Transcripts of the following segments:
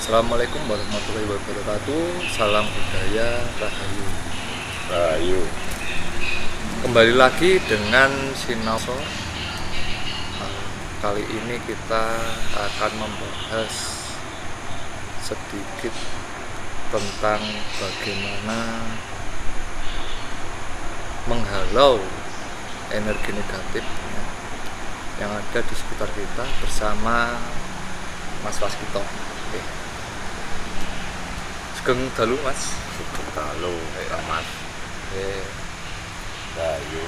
Assalamualaikum warahmatullahi wabarakatuh. Salam budaya Rahayu. Rahayu. Kembali lagi dengan Sinaoso. Kali ini kita akan membahas sedikit tentang bagaimana menghalau energi negatif yang ada di sekitar kita bersama Mas Waskito. Oke. Sugeng dalu Mas. Sugeng dalu, Mas. Rahayu.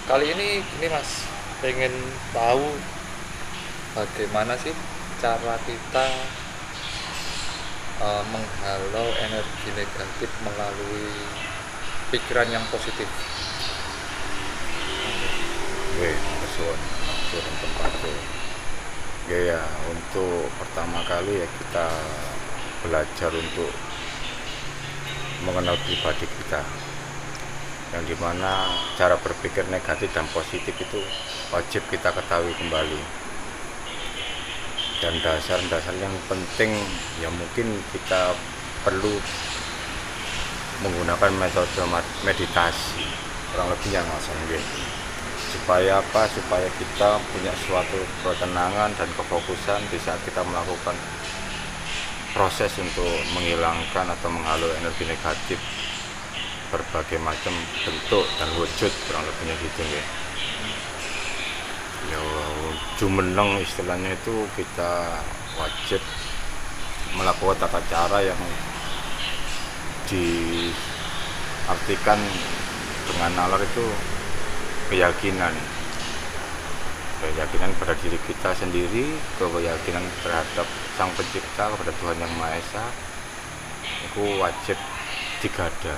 Kali ini Mas, pengen tahu bagaimana sih cara kita menghalau energi negatif melalui pikiran yang positif. Kesuwen tempatnya. Ya, untuk pertama kali ya kita belajar untuk mengenal pribadi kita, yang dimana cara berpikir negatif dan positif itu wajib kita ketahui kembali. Dan dasar-dasar yang penting ya mungkin kita perlu menggunakan metode meditasi, kurang lebihnya nggak. Supaya apa? Supaya kita punya suatu ketenangan dan kefokusan di saat kita melakukan proses untuk menghilangkan atau menghalau energi negatif berbagai macam bentuk dan wujud, kurang lebihnya gitu ya. Ya, jumeneng istilahnya itu kita wajib melakukan tata cara yang diartikan dengan nalar itu keyakinan pada diri kita sendiri, keyakinan terhadap Sang Pencipta, kepada Tuhan Yang Maha Esa, itu wajib digada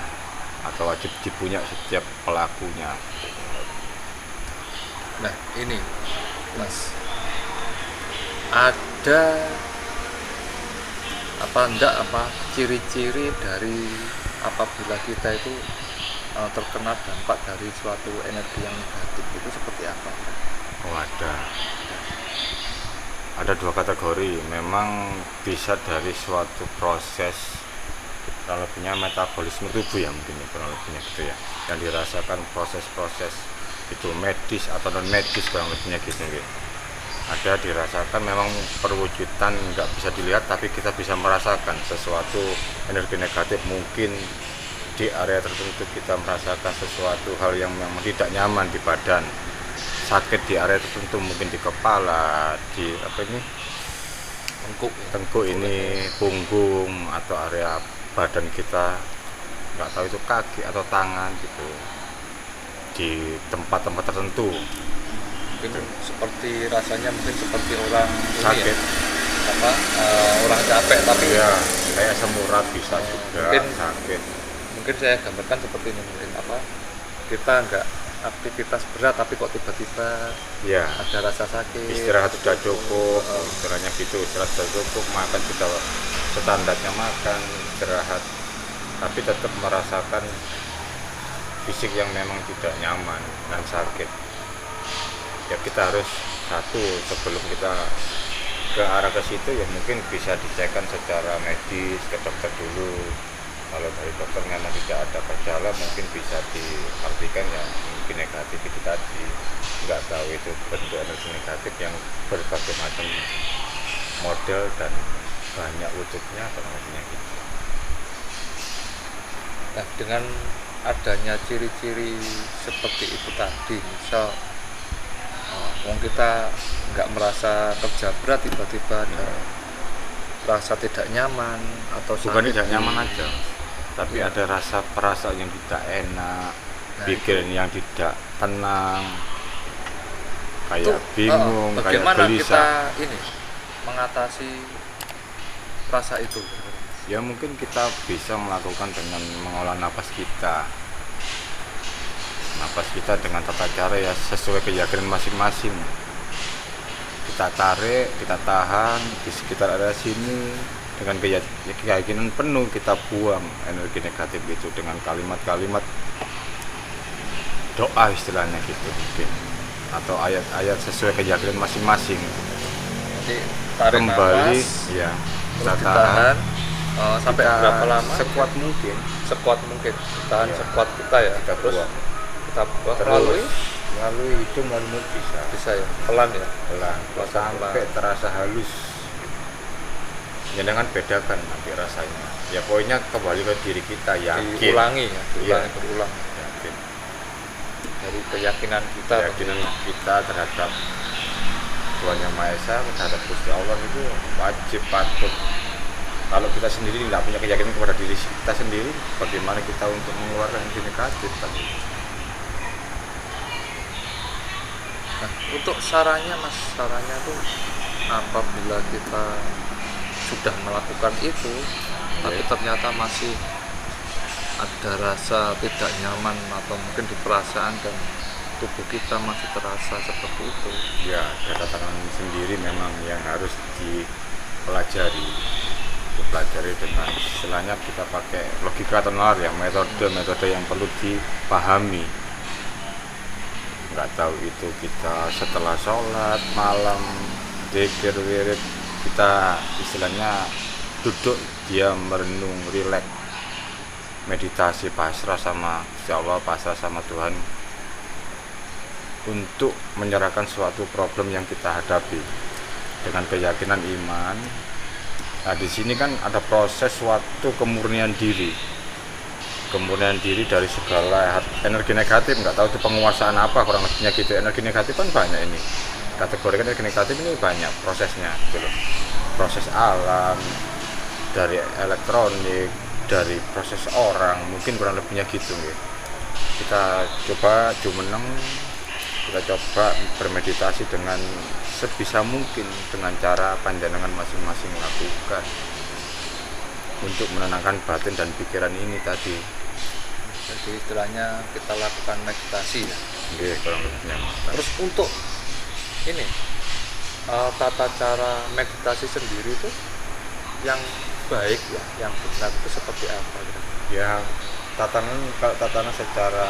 atau wajib dipunya setiap pelakunya. Nah ini Mas, ada ciri-ciri dari apabila kita itu terkena dampak dari suatu energi yang negatif itu seperti apa? Oh, ada dua kategori. Memang bisa dari suatu proses, kurang lebihnya metabolisme tubuh ya, mungkin kurang lebihnya gitu ya, yang dirasakan proses-proses itu medis atau non medis, kurang lebihnya gitu ya. Ada dirasakan memang perwujudan nggak bisa dilihat, tapi kita bisa merasakan sesuatu energi negatif. Mungkin di area tertentu kita merasakan sesuatu hal yang memang tidak nyaman di badan, sakit di area tertentu, mungkin di kepala, di tengkuk ini, punggung, atau area badan kita, nggak tahu itu kaki atau tangan gitu, di tempat-tempat tertentu. Mungkin seperti rasanya seperti orang sakit, orang capek, tapi ya kayak semurat bisa juga mungkin sakit. Mungkin saya gambarkan seperti ini, kita nggak aktivitas berat tapi kok tiba-tiba Ya, ada rasa sakit, istirahat sudah cukup, istilahnya gitu. Istirahat sudah cukup, makan sudah standarnya, makan istirahat, tapi tetap merasakan fisik yang memang tidak nyaman dan sakit. Ya, kita harus sebelum kita ke arah ke situ ya mungkin bisa dicekkan secara medis ke dokter dulu. Kalau dari dokter memang tidak ada gejala, mungkin bisa diartikan ya mungkin negatif itu tadi. Nggak tahu itu bentuk energi negatif yang berbagai macam model dan banyak wujudnya, namanya gitu. Nah, dengan adanya ciri-ciri seperti itu tadi, misal kita nggak merasa kerja berat, tiba-tiba ada rasa tidak nyaman atau Bukan sakit, tidak nyaman aja, tapi ada rasa perasaan yang tidak enak, pikiran yang tidak tenang, kayak bingung, kayak bagaimana gelisah. kita ini mengatasi rasa itu? Ya mungkin kita bisa melakukan dengan mengolah napas kita dengan tata cara ya sesuai keyakinan masing-masing. Kita tarik, kita tahan di sekitar area sini, dengan keyakinan penuh kita buang energi negatif itu dengan kalimat-kalimat doa istilahnya gitu mungkin, atau ayat-ayat sesuai keyakinan masing-masing. Jadi tarik kembali nafas, ya, terus kita ditahan sampai kita berapa lama? sekuat mungkin Sekuat mungkin, ditahan Ya. sekuat kita ya. kita Terus buang, kita buang terus melalui hidung lalu mulut bisa ya, pelan ya. pelan sampai terasa halus. Ya dengan bedakan nanti rasanya. Ya pokoknya kembali ke diri kita, yakin. Diulangi ya, Iya. berulang. Yakin. Dari keyakinan kita, Keyakinan kita terhadap Tuhan Yang Maha Esa, terhadap Gusti Allah itu wajib patut. Kalau kita sendiri tidak punya keyakinan kepada diri kita sendiri, bagaimana kita untuk mengeluarkan energi negatif tadi? Nah, untuk sarannya Mas, sarannya tuh apabila kita sudah melakukan itu, tapi ternyata masih ada rasa tidak nyaman atau mungkin di perasaan dan tubuh kita masih terasa seperti itu. Ya, catatan sendiri memang yang harus dipelajari dengan istilahnya kita pakai logika atau nalar ya, metode yang perlu dipahami. Nggak tahu itu kita setelah sholat malam, zikir, wirid, kita istilahnya duduk dia merenung, rileks, meditasi, pasrah sama Allah, pasrah sama Tuhan untuk menyerahkan suatu problem yang kita hadapi dengan keyakinan iman. Nah di sini kan ada proses suatu kemurnian diri dari segala energi negatif. Nggak tahu itu penguasaan apa, kurang lebihnya gitu. Energi negatif kan banyak ini, kategorikan energi negatif ini banyak prosesnya gitu. Proses alam, dari elektronik, dari proses orang, mungkin kurang lebihnya gitu ya. Kita coba jumeneng, kita coba bermeditasi dengan sebisa mungkin dengan cara panjenengan masing-masing lakukan untuk menenangkan batin dan pikiran ini tadi. Jadi istilahnya kita lakukan meditasi ya. Oke, kurang lebihnya. Terus untuk ini tata cara meditasi sendiri itu yang baik ya, yang benar itu seperti apa? Ya, kalau tatanan secara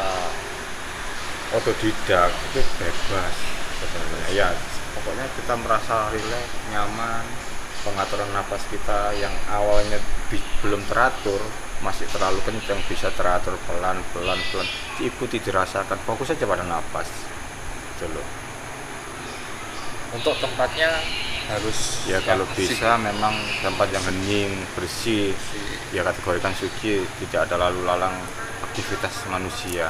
otodidak itu bebas sebenarnya. Ya, pokoknya kita merasa rileks, nyaman, pengaturan napas kita yang awalnya belum teratur, masih terlalu kencang, bisa teratur pelan, diikuti, dirasakan, fokus saja pada napas. Gitu loh. Untuk tempatnya harus ya kalau bisa memang tempat yang hening, bersih, ya kategorikan suci, tidak ada lalu lalang aktivitas manusia.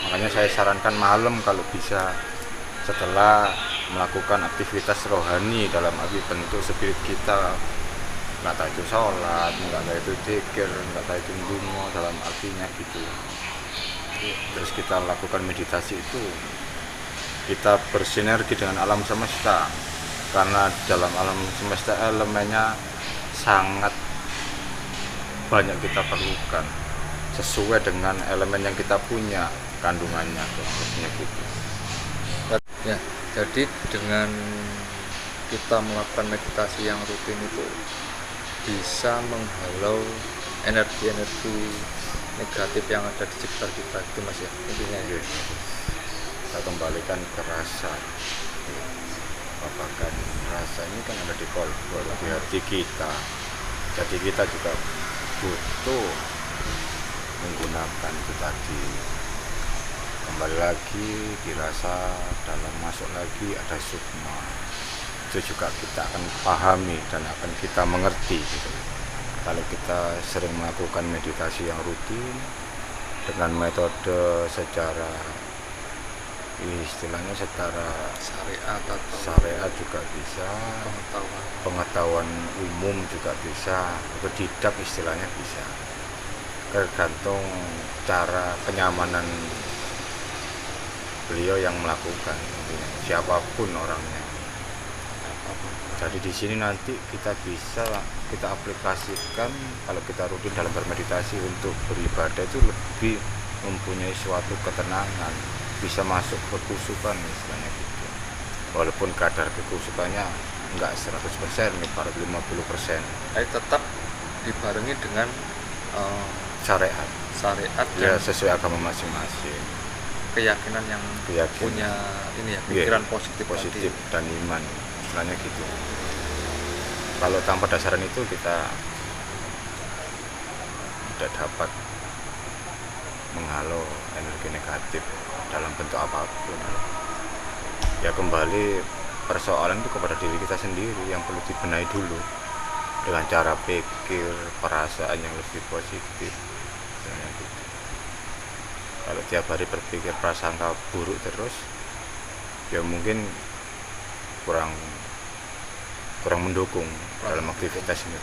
Makanya saya sarankan malam kalau bisa, setelah melakukan aktivitas rohani dalam arti bentuk spirit kita, nggak tahu itu sholat, nggak tahu itu zikir, nggak tahu itu dungo, dalam artinya gitu. Terus kita lakukan meditasi itu, kita bersinergi dengan alam semesta, karena dalam alam semesta elemennya sangat banyak kita perlukan sesuai dengan elemen yang kita punya kandungannya gitu. Ya, jadi dengan kita melakukan meditasi yang rutin itu bisa menghalau energi-energi negatif yang ada di sekitar kita itu Mas ya, intinya ya. Kita kembalikan ke rasa. Apakah rasa ini kan ada di kolbu, di hati kita. Jadi kita juga butuh menggunakan itu tadi. Kembali lagi dirasa dalam, masuk lagi ada sukma. Itu juga kita akan pahami dan akan kita mengerti gitu. Kalau kita sering melakukan meditasi yang rutin dengan metode secara istilahnya secara syariat juga bisa, pengetahuan umum juga bisa, otodidak istilahnya bisa, tergantung cara kenyamanan beliau yang melakukan, siapapun orangnya. Jadi di sini nanti kita bisa kita aplikasikan kalau kita rutin dalam bermeditasi untuk beribadah itu lebih mempunyai suatu ketenangan, bisa masuk ke kekusukan istilahnya gitu. Walaupun kadar kekusukannya enggak 100% nih, pada 50%. Tapi tetap dibarengi dengan syariat ya, sesuai agama masing-masing. Keyakinan yang punya ini ya, pikiran positif dan iman istilahnya gitu. Kalau tanpa dasaran itu kita tidak dapat menghalau energi negatif dalam bentuk apapun. Ya kembali persoalan itu kepada diri kita sendiri yang perlu dibenahi dulu dengan cara pikir, perasaan yang lebih positif. Gitu. Kalau tiap hari berpikir prasangka buruk terus, ya mungkin kurang mendukung dalam aktivitas ini.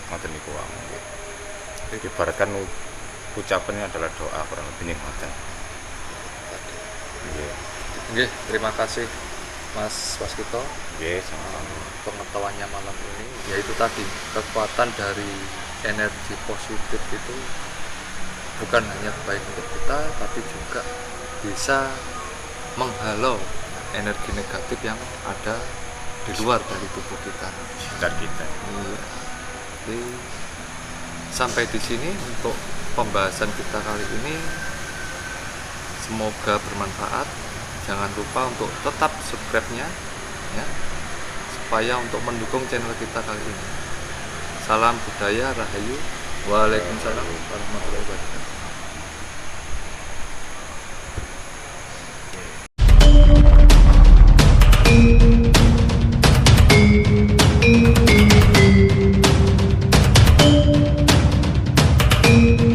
Ibaratkan ucapannya adalah doa, kurang lebih ngoten. Nggih, terima kasih Mas Waskito. Nggih, sama-sama. Pengetahuannya malam ini yaitu tadi kekuatan dari energi positif itu bukan hanya baik untuk kita, tapi juga bisa menghalau energi negatif yang ada di luar dari tubuh kita, Sekitar kita. Iya. Jadi sampai di sini untuk pembahasan kita kali ini. Semoga bermanfaat. Jangan lupa untuk tetap subscribe-nya ya, supaya untuk mendukung channel kita kali ini. Salam budaya Rahayu. Waalaikumsalam warahmatullahi wabarakatuh. Thank you.